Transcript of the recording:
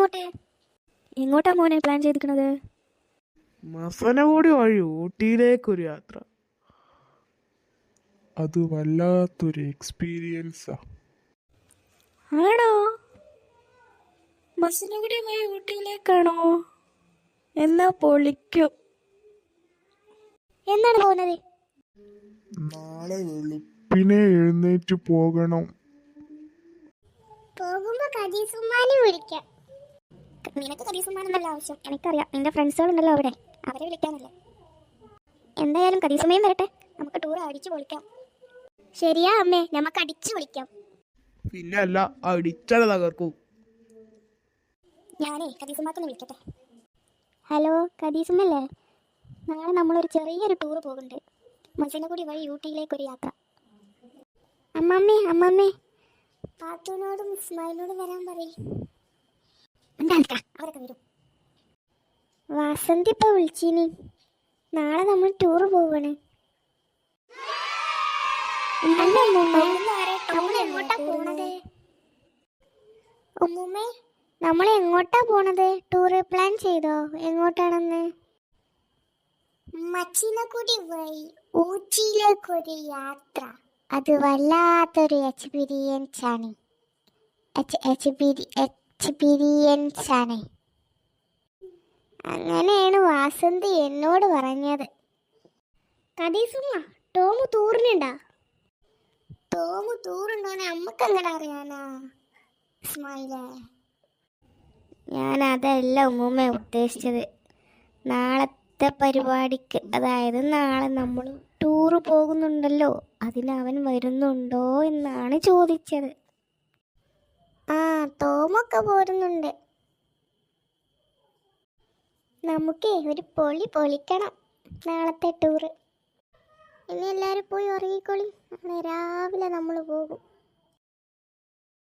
എങ്ങോട്ട്? എങ്ങോട്ടാ മോനെ പ്ലാൻ ചെയ്തിരിക്കണത്? മസനഗുഡി വഴി ഊട്ടിയിലേക്കൊരു യാത്ര. അത് വല്ലാത്തൊരു എക്സ്പീരിയൻസാ. ആണോ? മസനഗുഡി വഴി ഊട്ടിയിലേക്കാണോ? എന്നാ പൊളിക്കും. എന്നാണ് പോകുന്നത്? നാളെ വെളുപ്പിനെ എഴുന്നേറ്റ് പോകണം. പോകുമ്പോ കദീസുമ്മാനെ വിളിക്കാം. നിനക്ക് കദീസുമ്മാനല്ല ആവശ്യം, എനിക്കറിയാം. നിന്റെ ഫ്രണ്ട്സുകളുണ്ടല്ലോ അവിടെ, അവരെ വിളിക്കാനല്ലേ. എന്തായാലും കദീസുമ്മയും വരട്ടെ, നമുക്ക് ടൂർ അടിച്ചു പൊളിക്കാം. ശരിയാ അമ്മേ, നമുക്ക് അടിച്ചു പൊളിക്കാം. പിന്നെ അല്ല, അടിച്ചട തകർക്കൂ. ഞാനേ കദീസുമ്മാക്കൊന്ന് വിളിക്കട്ടെ. ഹലോ കദീസുമ്മല്ലേ? നാളെ നമ്മളൊരു ചെറിയൊരു ടൂർ പോകുന്നുണ്ട്. മസനഗുഡി വഴി ഊട്ടിയിലേക്കൊരു യാത്ര. അമ്മമ്മേ പാത്തുവിനോടും ഇസ്മായിലിനോടും വരാൻ പറയും. അവരൊക്കെ വരും. വാസന്തി ഇപ്പൊ വിളിച്ചീനി. നാളെ നമ്മൾ ടൂർ പോവാണ്. നമ്മൾ എങ്ങോട്ടാ പോണത്? ടൂർ പ്ലാൻ ചെയ്തോ? എങ്ങോട്ടാണെന്ന്? മച്ചിനഗുഡി വഴി ഊട്ടിയിലേക്കൊരു യാത്ര. അത് വല്ലാത്തൊരു എക്സ്പീരിയൻസ് ആണ്. അങ്ങനെയാണ് വാസന്തി എന്നോട് പറഞ്ഞത്. കദീസുമ്മ, ടോമു ടൂറിനുണ്ടാ? ടോമു ടൂറുണ്ടോന്ന് അമ്മക്ക് എങ്ങനെ അറിയാനാ ഇസ്മായിലേ? ഞാൻ അതല്ല ഉമ്മൂമ്മ ഉദ്ദേശിച്ചത്. നാളത്തെ പരിപാടിക്ക്, അതായത് നാളെ നമ്മൾ ടൂറ് പോകുന്നുണ്ടല്ലോ, അതിന് അവൻ വരുന്നുണ്ടോ എന്നാണ് ചോദിച്ചത്. ആ, ടോമൊക്കെ പോരുന്നുണ്ട്. നമുക്കേ ഒരു പൊളിക്കണം നാളത്തെ ടൂറ്. ഇനി എല്ലാവരും പോയി ഉറങ്ങിക്കോളി. നാളെ രാവിലെ നമ്മൾ പോകും.